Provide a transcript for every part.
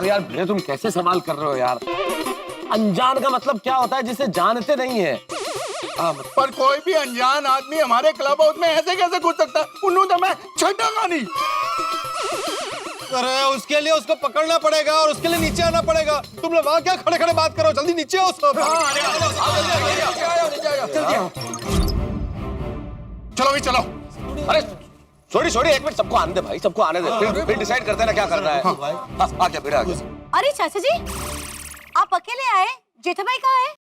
पर यार भिड़े तुम कैसे सवाल कर रहे हो यार? अनजान का मतलब क्या होता है जिसे जानते नहीं है? पर कोई भी अनजान आदमी हमारे क्लब हाउस में ऐसे कैसे घुस सकता है? उन्होंने तो मैं छटांगा नहीं। अरे उसके लिए उसको पकड़ना पड़ेगा और उसके लिए नीचे आना पड़ेगा। तुम लोग वहाँ क्या खड़े खड़े बात करो, जल्दी नीचे आओ सब। चलो भी चलो। अरे छोड़ी एक मिनट, सबको आने दे भाई, सबको आने दे, फिर डिसाइड करते हैं ना क्या करना है। आ गया भिड़ा, आ गया। अरे चाचा जी, आप अकेले आए? जेठाभाई कहाँ है?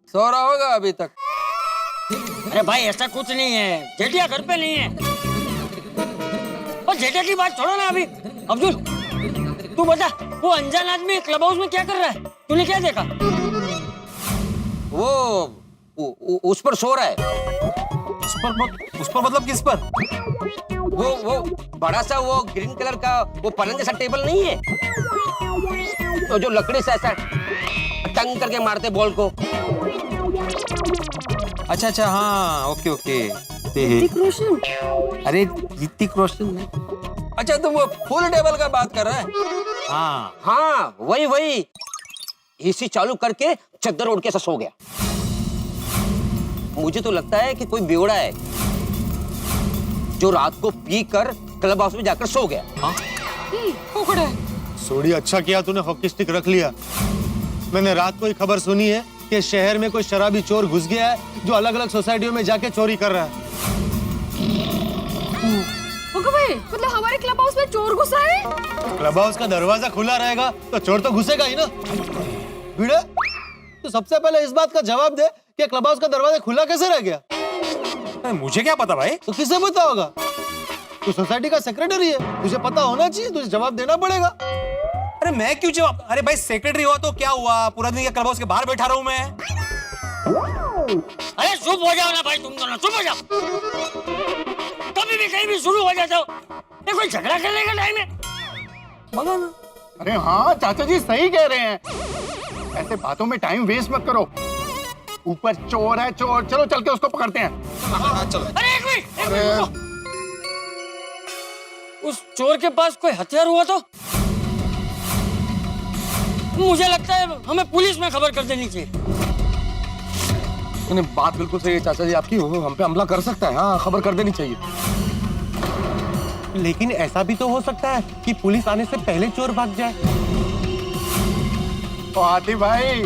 सो रहा होगा अभी तक। अरे भाई ऐसा कुछ नहीं है, जेठिया घर पे नहीं है। और जेठिया की बात छोड़ो ना अभी। अब्दुल तू बता, वो अनजान आदमी क्लब हाउस में क्या कर रहा है? तूने क्या देखा? वो उस पर सो रहा है। उस पर मतलब किस पर? वो बड़ा सा वो ग्रीन कलर का वो पलंग जैसा टेबल नहीं है, तो जो लकड़ी से ऐसा टंग करके मारते बॉल को। अच्छा हाँ, ओके ओके। ऋतिक रोशन। अरे ऋतिक रोशन नहीं। अच्छा तुम वो फुल टेबल का बात कर रहा है? हाँ वही एसी चालू करके चद्दर ओढ़ के ऐसा सो गया। मुझे तो लगता है कि कोई बेवड़ा है जो रात को पी कर क्लब हाउस में जाकर सो गया। सोडी, अच्छा किया तूने हॉकी स्टिक रख लिया। मैंने रात को ही खबर सुनी है कि शहर में कोई शराबी चोर घुस गया है जो अलग अलग सोसाइटियों में जाके चोरी कर रहा है। भाई, मतलब हमारे क्लब हाउस में चोर घुसा है? क्लब हाउस का दरवाजा खुला रहेगा तो चोर तो घुसेगा ही ना। भिड़े, तो सबसे पहले इस बात का जवाब दे कि क्लब हाउस का दरवाजा खुला कैसे रह गया? मुझे क्या पता भाई? तो किसे पता होगा? तू सोसाइटी का सेक्रेटरी है, तुझे पता होना चाहिए, तुझे जवाब देना पड़ेगा। अरे मैं क्यों जवाब? अरे भाई सेक्रेटरी हुआ तो क्या हुआ? पूरा दिन क्लब हाउस के बाहर बैठा रहूं मैं? अरे चुप हो जाओ ना भाई, तुम दोनों चुप हो जाओ। कभी भी कहीं भी शुरू हो जाते हो, ये कोई झगड़ा करने का टाइम है? बोलो ना। अरे हाँ चाचा जी सही कह रहे हैं, ऐसे बातों में टाइम वेस्ट मत करो। ऊपर चोर है चोर, चलो चल के उसको पकड़ते हैं। अरे एक मिनट, उस चोर के पास कोई हथियार हुआ तो? मुझे लगता है हमें पुलिस में खबर कर देनी चाहिए। नहीं, बात बिल्कुल सही है चाचा जी आपकी, वो हम पे हमला कर सकता है। हाँ, खबर कर देनी चाहिए। लेकिन ऐसा भी तो हो सकता है कि पुलिस आने से पहले चोर भाग जाए। तो आती भाई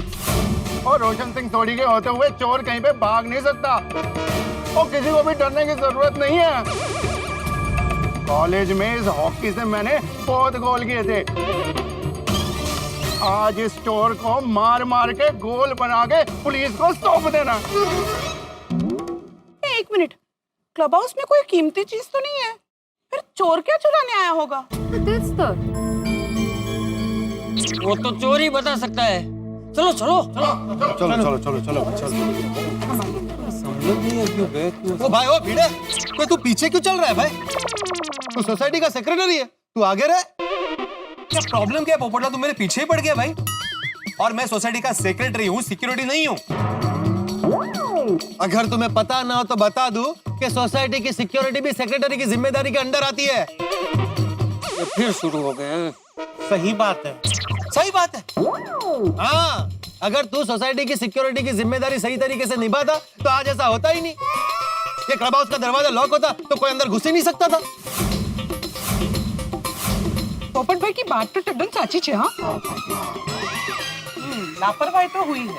और रोशन सिंह सोडी के होते हुए चोर कहीं पे भाग नहीं सकता, और किसी को भी डरने की जरूरत नहीं है। कॉलेज में इस हॉकी से मैंने बहुत गोल किए थे। आज इस चोर को मार मार के गोल बना के पुलिस को सौंप देना। एक मिनट, क्लब हाउस में कोई कीमती चीज तो नहीं है? फिर चोर क्या चुराने आया होगा? वो तो चोर ही बता सकता है। चलो चलो चलो चलो चलो चलो चलो। ओ भाई, ओ भिड़े, कोई तू पीछे क्यों चल रहा है भाई? तू सोसाइटी का सेक्रेटरी है, तू आगे रह। क्या प्रॉब्लम क्या है पोपटला? तू मेरे पीछे ही पड़ गया भाई। और मैं सोसाइटी का सेक्रेटरी हूँ, सिक्योरिटी नहीं हूँ। अगर तुम्हें पता ना हो तो बता दूं कि सोसाइटी की सिक्योरिटी भी सेक्रेटरी की जिम्मेदारी के अंडर आती है। ये फिर शुरू हो गए। सही बात है, सही बात है। हाँ, अगर तू सोसाइटी की सिक्योरिटी की जिम्मेदारी सही तरीके से निभाता तो आज ऐसा होता ही नहीं। ये क्लब हाउस का दरवाजा लॉक होता तो कोई अंदर घुस ही नहीं सकता था। पोपट भाई की बात तो एकदम साची है। हाँ, लापरवाही तो हुई है,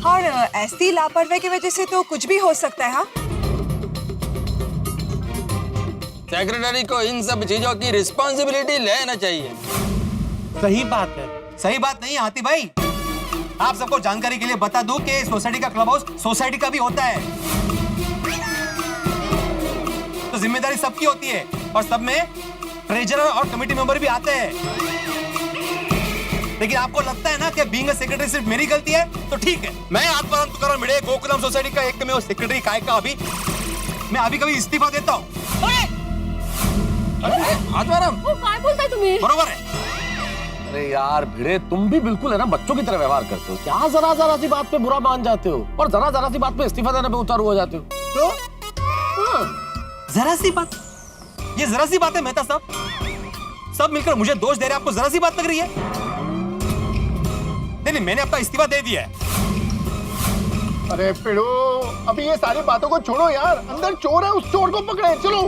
और ऐसी लापरवाही की वजह से तो कुछ भी हो सकता है। हाँ, सेक्रेटरी को इन सब चीजों की रिस्पॉन्सिबिलिटी लेना चाहिए। सही बात है। सही बात नहीं हाथी भाई। आप सबको जानकारी के लिए बता दूं कि सोसाइटी का क्लब हाउस सोसाइटी का भी होता है, तो जिम्मेदारी सबकी होती है और सब में ट्रेजरर और कमेटी मेंबर भी आते हैं। लेकिन आपको लगता है ना कि बीइंग अ सेक्रेटरी सिर्फ मेरी गलती है, तो ठीक है, मैं आत्महत्या मिले गोकुलम सोसाइटी का एक में सेक्रेटरी काय का अभी मैं अभी कभी इस्तीफा देता हूँ। आत्माराम वो क्या बोलता है तुम्हें? बरोबर है। अरे यार भिड़े, तुम भी बिल्कुल है ना बच्चों की तरह व्यवहार करते हो। क्या जरा जरा सी बात पे बुरा मान जाते हो और जरा जरा सी बात पे इस्तीफा देने पे उतारू हो जाते हो। तो जरा सी बात, ये जरा सी बात है मेहता साहब। सब मिलकर मुझे दोष दे रहे हैं, आपको जरा सी बात लग रही है? नहीं, मैंने अपना इस्तीफा दे दिया है। अरे पिड़ो, अभी ये सारी बातों को छोड़ो यार, अंदर चोर है, उस चोर को पकड़े, चलो।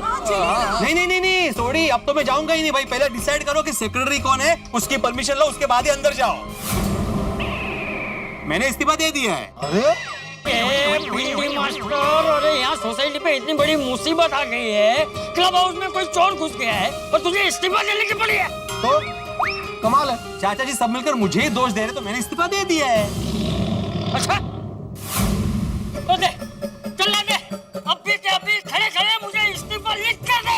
नहीं, सॉरी, अब तो मैं जाऊंगा ही नहीं भाई। पहले डिसाइड करो कि सेक्रेटरी कौन है, उसकी परमिशन लो, उसके बाद ही अंदर जाओ। मैंने इस्तीफा दे दिया है। अरे भिंडी मास्टर, अरे यहाँ सोसाइटी पे इतनी बड़ी मुसीबत आ गई है, क्लब हाउस में कोई चोर घुस गया है और तुझे इस्तीफा देने की पड़ी है। तो कमाल है। चाचा जी सब मिलकर मुझे ही दोष दे रहे, तो मैंने इस्तीफा दे दिया है। अच्छा तो दे, चल ला दे, अभी के अभी खड़े खड़े मुझे इस्तीफा लिख कर दे।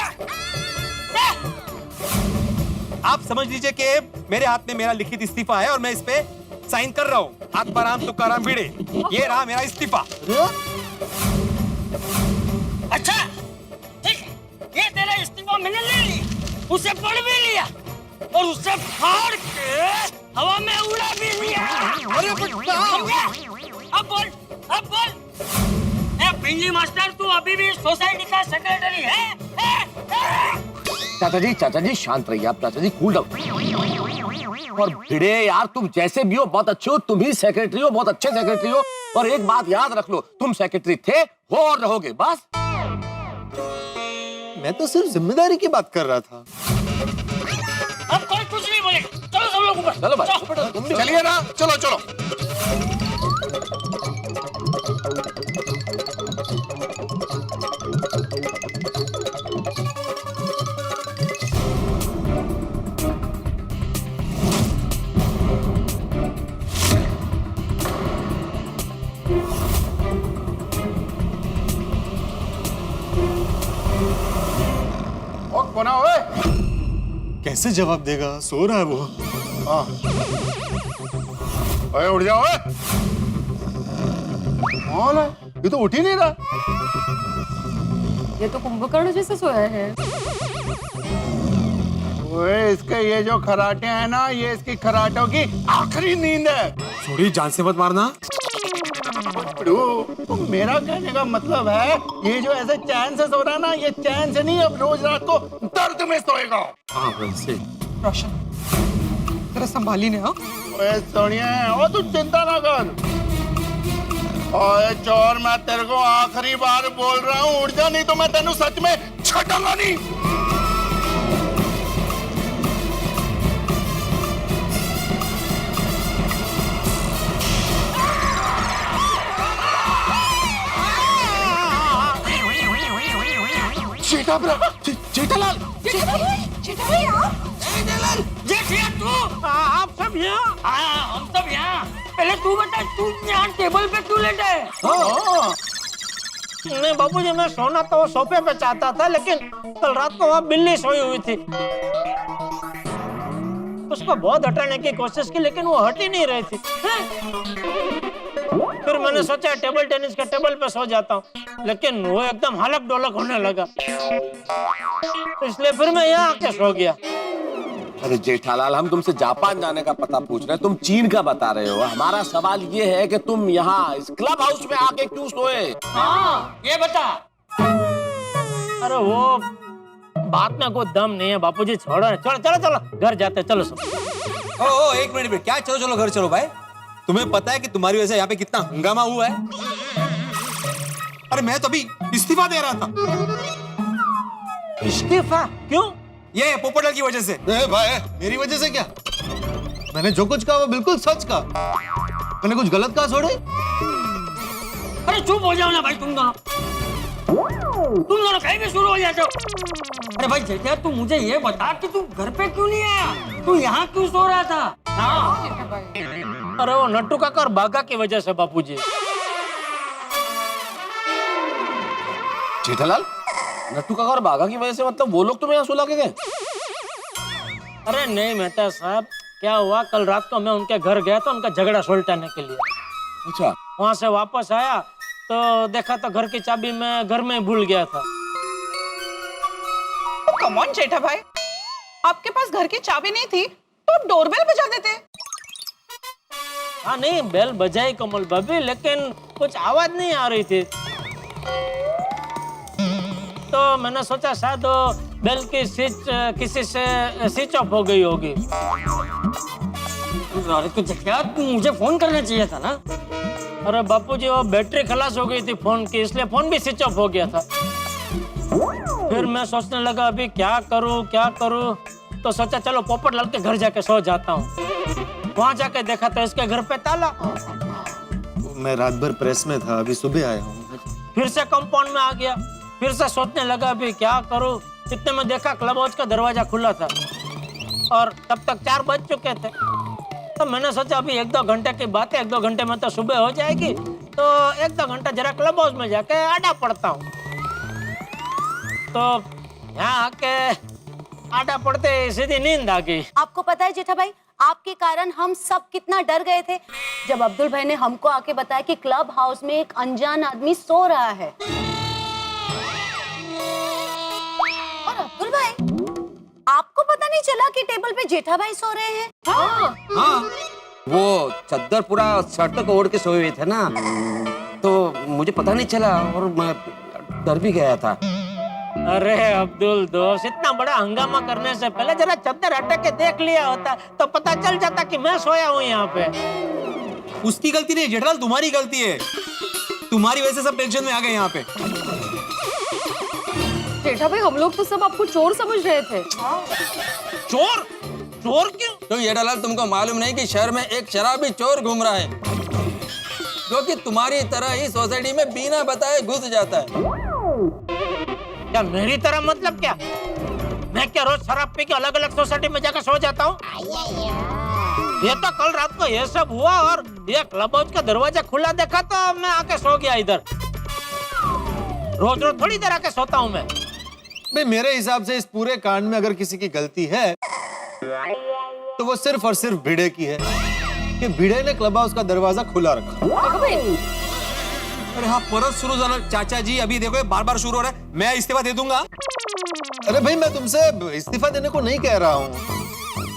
आप समझ लीजिए कि मेरे हाथ में मेरा लिखित इस्तीफा है और मैं इस पे साइन कर रहा हूँ। आत्माराम तुकाराम भिड़े, ये रहा मेरा इस्तीफा। अच्छा ठीक है, ये तेरा इस्तीफा मैंने ले लिया, उसे पढ़ भी लिया और उसे फाड़ के हवा में उड़ा भी लिया। अरे अब बोल, अब बोल। ए भिंडी मास्टर, तू अभी भी सोसाइटी का सेक्रेटरी है? चाचा जी शांत रहिए आप। चाचा जी कूल डाउन। और भिड़े यार, तुम जैसे भी हो बहुत अच्छे हो, तुम ही सेक्रेटरी हो, बहुत अच्छे सेक्रेटरी हो। और एक बात याद रख लो, तुम सेक्रेटरी थे, हो और रहोगे, बस। मैं तो सिर्फ जिम्मेदारी की बात कर रहा था। अब कोई कुछ नहीं बोले, चलो सब लोग ऊपर। चलो भाई, तुम भी चलिए ना, चलो चलो। ओए, कैसे जवाब देगा? सो रहा है वो। हाँ। ओए उठ जाओ। ओए कौन है ये? तो उठ ही नहीं रहा। ये तो कुंभकर्ण जैसे सोया है। ओए इसके ये जो खराटे हैं ना, ये इसकी खराटों की आखिरी नींद है। सॉरी, जान से मत मारना। तो मेरा कहने का मतलब है, ये जो ऐसे चैन से सो रहा है ना, ये चैन से नहीं, अब रोज रात को दर्द में सोएगा। हाँ वैसे। रोशन, तेरा संभाली ने। हाँ ओए सोनिया, ओ तू चिंता ना कर। ओए चोर, मैं तेरे को आखिरी बार बोल रहा हूँ, उठ जा, नहीं तो मैं तेनू सच में छटांगा नहीं। जेठालाल, जेठिया तू, आप सब यहाँ? हम सब यहाँ। पहले तू बता, तू यहाँ टेबल पे क्यों लेटा है? नहीं बाबूजी, मैं सोना तो सोफे पे चाहता था, लेकिन कल रात को वहाँ बिल्ली सोई हुई थी। उसको बहुत हटाने की कोशिश की, लेकिन वो हट ही नहीं रही थी। फिर मैंने सोचा टेबल टेनिस के टेबल पे सो जाता हूँ, लेकिन वो एकदम हलक डोलक होने लगा, इसलिए फिर मैं यहाँ आके सो गया। अरे जेठालाल, हम तुमसे जापान जाने का पता पूछ रहे हैं, तुम चीन का बता रहे हो। हमारा सवाल ये है कि तुम यहाँ इस क्लब हाउस में आके क्यों सोए? हाँ ये बता। अरे वो बात में कोई दम नहीं है बापूजी, छोड़ो। चलो चलो चलो घर जाते, चलो सब। ओ एक मिनट, क्या चलो चलो घर चलो भाई? तुम्हें पता है कि तुम्हारी वजह से यहाँ पे कितना हंगामा हुआ है? अरे मैं तो अभी इस्तीफा दे रहा था। इस्तीफा क्यों? ये पोपटलाल की वजह से। भाई, मेरी वजह से क्या? मैंने जो कुछ कहा वो बिल्कुल सच कहा। मैंने कुछ गलत कहा थोड़ी? अरे चुप हो जाओ ना भाई, तुम दोनों कहीं भी शुरू हो जाते हो। अरे भाई जेठा, तू मुझे ये बता कि तू घर पे क्यों नहीं आया? तू यहाँ क्यों सो रहा था? हाँ। अरे वो नट्टू काका और बागा की वजह से बापूजी। जेठालाल, नट्टू काका और बागा की वजह से मतलब वो लोग तुम्हें यहाँ सुला के गए? अरे नहीं मेहता साहब, क्या हुआ, कल रात को मैं उनके घर गया था उनका झगड़ा सुलझाने के लिए। अच्छा। वहां से वापस आया तो देखा तो घर की चाबी मैं घर में भूल गया था। कम ऑन जेठा भाई, आपके पास घर की चाबी नहीं थी तो आप डोरबेल बजा देते। हाँ नहीं, बेल बजाई कमल भाभी, लेकिन कुछ आवाज नहीं आ रही थी। तो मैंने सोचा शायद वो बेल की स्विच किसी से स्विच ऑफ हो गई होगी। अरे कुछ क्या, मुझे फोन करना चाहिए था ना। अरे बापूजी वो बैटरी खलास हो गई थी फोन की, इसलिए फोन भी स्विच ऑफ हो गया था। फिर मैं सोचने लगा अभी क्या करूं, तो सोचा चलो पोपटलाल के घर जाके सो जाता हूँ। वहां जाके देखा तो इसके घर पे ताला। मैं रात भर प्रेस में था, अभी सुबह आया हूँ। फिर से कंपाउंड में आ गया, फिर से सोचने लगा अभी क्या करूं। इतने में देखा क्लब हाउस का दरवाजा खुला था और तब तक 4 बज चुके थे। तो मैंने सोचा अभी 1-2 घंटे की बात है, 1-2 घंटे में तो सुबह हो जाएगी, तो 1-2 घंटा जरा क्लब हाउस में जाके आडा पड़ता हूँ। तो यहाँ आके आडा पड़ते सीधी नींद आ गई। आपको पता है जेठा भाई, आपके कारण हम सब कितना डर गए थे जब अब्दुल भाई ने हमको आके बताया कि क्लब हाउस में एक अनजान आदमी सो रहा है। और अब्दुल भाई, आपको पता नहीं चला कि टेबल पे जेठा भाई सो रहे हैं? हाँ, वो चद्दर पूरा सर तक ओढ़ के सोए हुए थे ना, तो मुझे पता नहीं चला और मैं डर भी गया था। अरे अब्दुल दोस्त, इतना बड़ा हंगामा करने से पहले जरा चद्दर हटा के देख लिया होता तो पता चल जाता कि मैं सोया हूँ यहाँ पे। उसकी गलती नहीं जेठालाल, तुम्हारी गलती है। तुम्हारी वजह से सब टेंशन में आ गए यहाँ पे। जेठा भाई हम लोग तो सब आपको चोर समझ रहे थे। चोर? चोर क्यों? तो जेठालाल तुमको मालूम नहीं कि शहर में एक शराबी चोर घूम रहा है, जो कि तुम्हारी तरह ही सोसाइटी में बिना बताए घुस जाता है। क्या मेरी तरह मतलब क्या? मैं क्या रोज शराब पी के अलग अलग सोसाइटी में जाकर सो जाता हूँ? ये तो कल रात को ये सब हुआ और ये क्लब हाउस का दरवाजा खुला देखा तो मैं आके सो गया इधर। रोज रोज थोड़ी देर आके सोता हूँ मैं। भाई मेरे हिसाब से इस पूरे कांड में अगर किसी की गलती है तो वो सिर्फ और सिर्फ भिड़े की है कि भिड़े ने क्लब हाउस का दरवाजा खुला रखा। अरे हाँ, परत शुरू झाला चाचा जी। अभी देखो बार बार शुरू हो रहा है, मैं इस्तीफा दे दूंगा। अरे भाई मैं तुमसे इस्तीफा देने को नहीं कह रहा हूँ।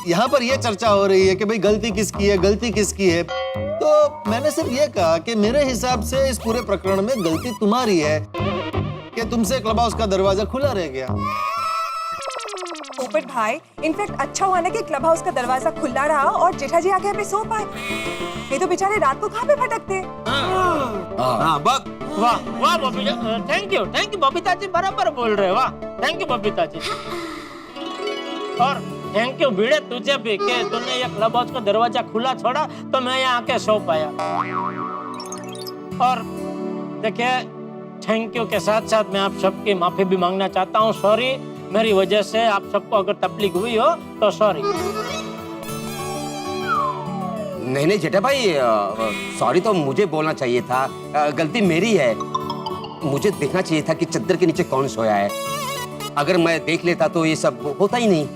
यहाँ पर ये चर्चा हो रही है कि भाई गलती किसकी है। तो मैंने सिर्फ ये कहा कि मेरे हिसाब से इस पूरे प्रकरण में गलती तुम्हारी है कि तुमसे क्लब हाउस का दरवाजा खुला रह गया। पोपट भाई, इनफैक्ट अच्छा हुआ ना कि क्लब हाउस का दरवाजा खुला रहा और जेठा जी आके हमें सो पाए। नहीं तो बेचारे रात को कहाँ पे भटकते। हाँ बक। वाह वाह बबीता, थैंक यू बबीता जी, बराबर बोल रहे हो। वाह, थैंक यू बबीता जी। और थैंक यू भिड़े तुझे भी कि तूने ये क्लब हाउस का दरवाजा खुला छोड़ा तो मैं यहाँ आके सो पाया। और देखिए, थैंक यू के साथ साथ मैं आप सबकी माफी भी मांगना चाहता हूँ। सॉरी, मेरी वजह से आप सबको अगर तकलीफ हुई हो तो सॉरी। नहीं जेठा भाई, सॉरी तो मुझे बोलना चाहिए था। गलती मेरी है। मुझे देखना चाहिए था कि चद्दर के नीचे कौन सोया है। अगर मैं देख लेता तो ये सब होता ही नहीं।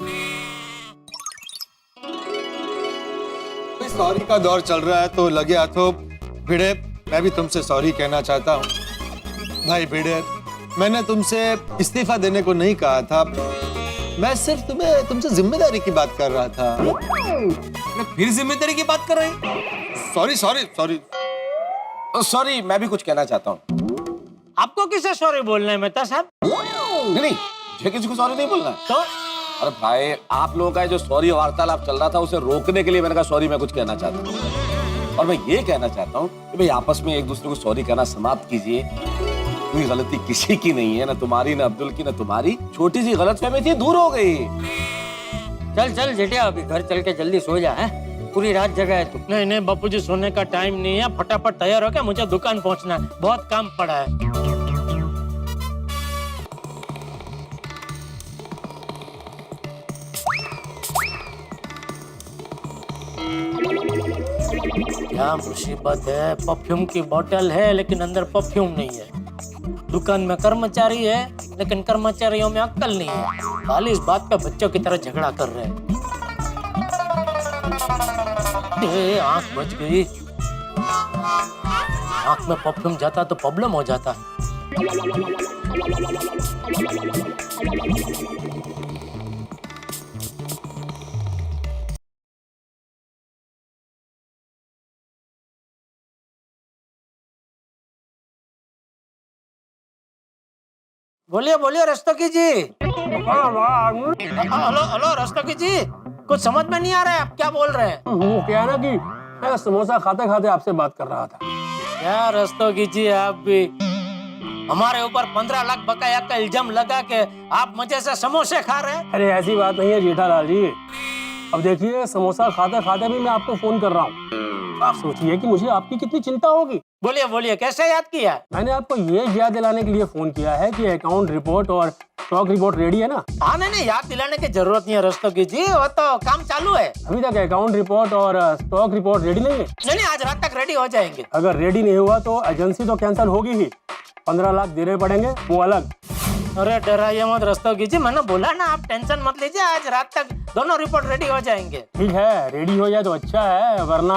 सॉरी का दौर चल रहा है तो लगे हाथों भिड़े, मैं भी तुमसे सॉरी कहना चाहता हूँ। भाई भिड़े, मैंने तुमसे इस्तीफा देने को नहीं कहा था। मैं सिर्फ तुमसे जिम्मेदारी की बात कर रहा था। फिर जिम्मेदारी की बात कर रहे हैं? सॉरी, मैं भी कुछ कहना चाहता हूँ। आपको किसे सॉरी बोलना है मेहता साहब? नहीं, मुझे किसी को सॉरी नहीं बोलना है। तो अरे भाई, आप लोगों का जो सॉरी वार्तालाप चल रहा था उसे रोकने के लिए मैंने कहा सॉरी मैं कुछ कहना चाहता हूँ। और मैं ये कहना चाहता हूँ कि भाई आपस में एक दूसरे को सॉरी कहना समाप्त कीजिए। कोई गलती किसी की नहीं है, ना तुम्हारी, ना अब्दुल की, ना तुम्हारी। छोटी सी गलतफहमी थी, दूर हो गई। चल जेठिया, अभी घर चल के जल्दी सो जा। है पूरी रात जगा है तू। नहीं बापूजी, सोने का टाइम नहीं है। फटाफट तैयार हो के मुझे दुकान पहुंचना है, बहुत काम पड़ा है। क्या मुसीबत है, परफ्यूम की बोतल है लेकिन अंदर परफ्यूम नहीं है। दुकान में कर्मचारी है लेकिन कर्मचारियों में अक्ल नहीं है। खाली इस बात पे बच्चों की तरह झगड़ा कर रहे हैं। आंख बच गई। आंख में परफ्यूम जाता तो प्रॉब्लम हो जाता। बोलिए बोलिए रस्तोगी जी। हेलो हेलो रस्तोगी जी, कुछ समझ में नहीं आ रहा है आप क्या बोल रहे हैं। वो क्या है ना कि मैं समोसा खाते खाते आपसे बात कर रहा था। क्या रस्तोगी जी, आप भी हमारे ऊपर 15 लाख बकाया का इल्जाम लगा के आप मजे से समोसे खा रहे हैं। अरे ऐसी बात नहीं है जेठालाल जी। अब देखिए समोसा खाते खाते भी मैं आपको फोन कर रहा हूँ। आप सोचिए कि मुझे आपकी कितनी चिंता होगी। बोलिए बोलिए, कैसे याद किया? मैंने आपको ये याद दिलाने के लिए फोन किया है कि अकाउंट रिपोर्ट और स्टॉक रिपोर्ट रेडी है ना। हाँ नहीं याद दिलाने की जरूरत नहीं है रस्तोगी जी, वो तो काम चालू है। अभी तक अकाउंट रिपोर्ट और स्टॉक रिपोर्ट रेडी नहीं है? नहीं आज रात तक रेडी हो जाएंगे। अगर रेडी नहीं हुआ तो एजेंसी तो कैंसिल होगी ही, 15 लाख देने पड़ेंगे, वो अलग। अरे डराइए मत रस्तोगी जी, मैंने बोला ना आप टेंशन मत लीजिए, आज रात तक दोनों रिपोर्ट रेडी हो जाएंगे। ठीक है, रेडी हो जाए तो अच्छा है, वरना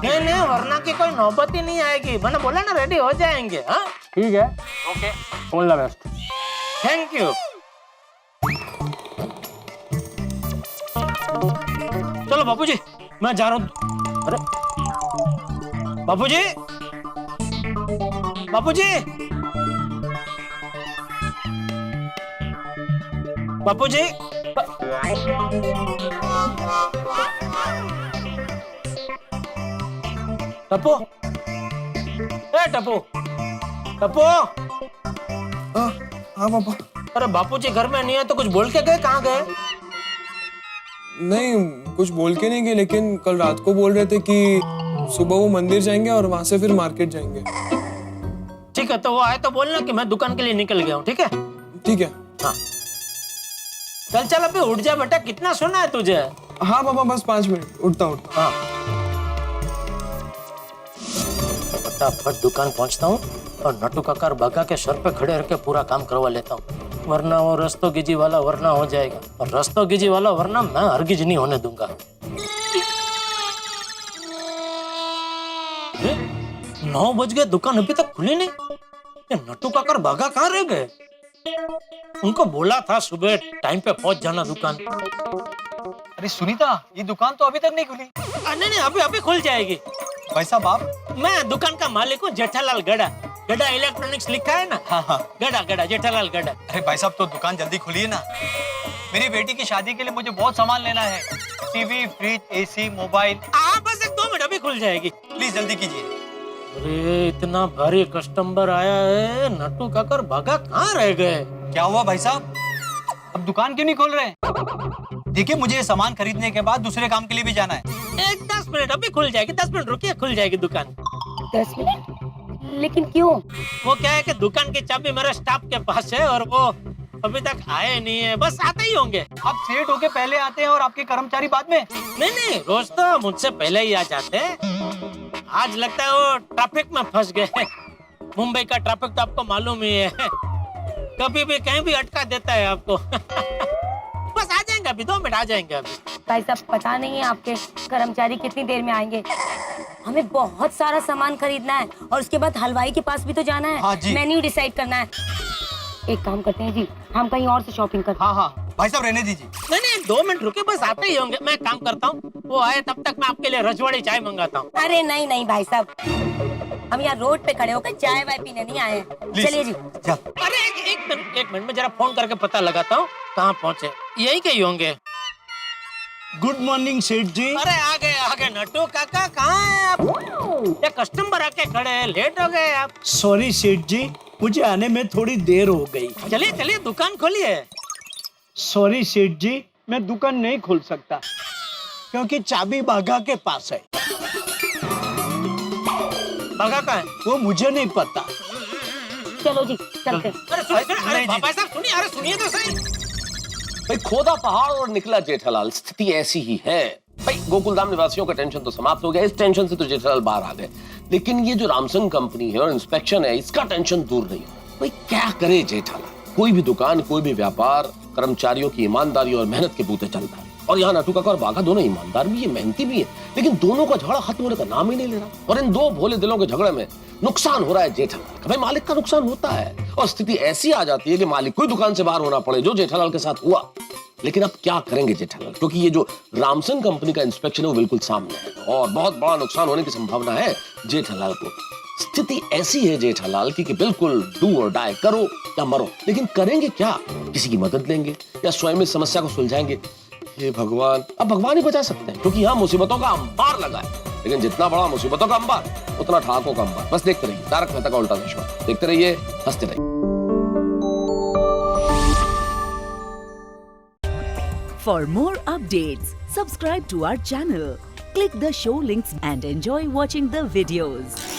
नहीं वरना की कोई नौबत ही नहीं आएगी, मैंने बोला ना रेडी हो जाएंगे। हाँ ठीक है, okay, all the best. Thank you. चलो बापूजी मैं जा रहा हूँ। अरे बापूजी, बापूजी, बापूजी, टप्पू, ए टप्पू, टप्पू। हाँ पापा। अरे बापूजी घर में नहीं है तो कुछ बोल के गए, कहाँ गए? नहीं कुछ बोल के नहीं गए, लेकिन कल रात को बोल रहे थे कि सुबह वो मंदिर जाएंगे और वहां से फिर मार्केट जाएंगे। ठीक है, तो वो आए तो बोलना कि मैं दुकान के लिए निकल गया हूँ। ठीक है? ठीक है। हाँ चल अभी उठ जा बेटा, कितना सोना है तुझे? हाँ पापा बस 5 मिनट, उठता हूँ। हाँ फटाफट दुकान पहुंचता हूँ और नटू काका बगा के सर पे खड़े रख के पूरा काम करवा लेता हूँ, वरना वो रस्तोगी वाला वरना हो जाएगा, और रस्तोगी वाला वरना मैं हरगिज नहीं होने दूंगा। 9 बज गए, दुकान अभी तक खुली नहीं। ये नटू काका बगा कहाँ रह गए? उनको बोला था सुबह टाइम पे पहुंच जाना दुकान। अरे सुनीता, ये दुकान तो अभी तक नहीं खुली। नहीं अभी खुल जाएगी। भाई साहब आप? मैं दुकान का मालिक हूँ, जेठालाल गड़ा। गड़ा इलेक्ट्रॉनिक्स लिखा है ना? हाँ गड़ा जेठालाल गड़ा। अरे भाई साहब तो दुकान जल्दी खुलिए ना, मेरी बेटी की शादी के लिए मुझे बहुत सामान लेना है, टीवी, फ्रिज, एसी, मोबाइल। बस 1-2 मिनट, अभी खुल जाएगी। प्लीज जल्दी कीजिए। अरे इतना भारी कस्टमर आया है, नट्टू काकर भागा कहाँ रह गए? क्या हुआ भाई साहब, अब दुकान क्यों नहीं खोल रहे? देखिए मुझे ये सामान खरीदने के बाद दूसरे काम के लिए भी जाना है। 10 मिनट, अभी खुल जाएगी। 10 मिनट रुकिए, खुल जाएगी दुकान। 10 मिनट? लेकिन क्यों? वो क्या है कि दुकान की चाबी मेरे स्टाफ के पास है और वो अभी तक आए नहीं है, बस आते ही होंगे। आप सेठ होके पहले आते हैं और आपके कर्मचारी बाद में? नहीं रोज तो मुझसे पहले ही आ जाते हैं। आज लगता है वो ट्रैफिक में फंस गए। मुंबई का ट्रैफिक तो आपको मालूम ही है, कभी भी कहीं भी अटका देता है आपको। बस आ जाएंगे, अभी 2 मिनट आ जाएंगे अभी। भाई साहब पता नहीं है आपके कर्मचारी कितनी देर में आएंगे। हमें बहुत सारा सामान खरीदना है और उसके बाद हलवाई के पास भी तो जाना है। हाँ जी। मेन्यू डिसाइड करना है। एक काम करते हैं जी, हम कहीं और से शॉपिंग करते हैं। हाँ भाई साहब रहने दीजिए। नहीं 2 मिनट रुके, बस आते ही होंगे। मैं काम करता हूँ, वो आए तब तक मैं आपके लिए रजवाड़ी चाय मंगाता हूँ। अरे नहीं भाई साहब, हम यहाँ रोड पे खड़े होकर चाय वाय पीने नहीं आए हैं। चलिए जी। अरे एक मिनट में जरा फोन करके पता लगाता हूँ कहाँ पहुँचे। यही कहीं होंगे। गुड मॉर्निंग सेठ जी। अरे आ गए नट्टू काका, कहाँ हैं आप? ये कस्टमर आके खड़े हैं, लेट हो गए आप। सॉरी सेठ जी, मुझे आने में थोड़ी देर हो गई। चलिए दुकान खोलिए। सॉरी सेठ जी, मैं दुकान नहीं खोल सकता क्योंकि चाबी बाघा के पास है। बाघा कहाँ है? वो मुझे नहीं पता। चलो जी चलते। अरे भाई साहब सुनिए, अरे सुनिए तो सही। भाई खोदा पहाड़ और निकला जेठालाल, स्थिति ऐसी ही है। भाई गोकुलधाम निवासियों का टेंशन तो समाप्त हो गया, इस टेंशन से तो जेठालाल बाहर आ गए, लेकिन ये जो रामसन कंपनी है और इंस्पेक्शन है, इसका टेंशन दूर नहीं हो। भाई क्या करे जेठालाल, कोई भी दुकान, कोई भी व्यापार कर्मचारियों की ईमानदारी और मेहनत के बूते चलता है। और यहाँ नट्टू काका और बाघा दोनों ईमानदार भी है, मेहनती भी है, लेकिन दोनों का झगड़ा खत्म होने का नाम ही नहीं ले रहा। और इन 2 भोले दिलों के झगड़े में नुकसान हो रहा है जेठालाल का। भाई मालिक का नुकसान होता है और स्थिति ऐसी आ जाती है कि मालिक को दुकान से बाहर होना पड़े, जो जेठालाल के साथ हुआ। लेकिन अब क्या करेंगे जेठालाल, क्योंकि ये जो रामसन कंपनी का इंस्पेक्शन है वो बिल्कुल सामने है और बहुत बड़ा नुकसान होने की संभावना है जेठालाल को। स्थिति ऐसी है जेठालाल की कि बिल्कुल डू और डाई, करो या मरो। लेकिन करेंगे क्या? किसी की मदद लेंगे या स्वयं इस समस्या को सुलझाएंगे? हे भगवान, अब भगवान ही बचा सकते हैं, क्योंकि यहाँ मुसीबतों का अंबार लगा है। लेकिन जितना बड़ा मुसीबतों का अंबार उतना ठहाकों का अंबार। बस देखते रहिए तारक मेहता का उल्टा चश्मा, देखते रहिए, हंसते रहिए। For more updates, subscribe to our channel, click the show links and enjoy watching the videos.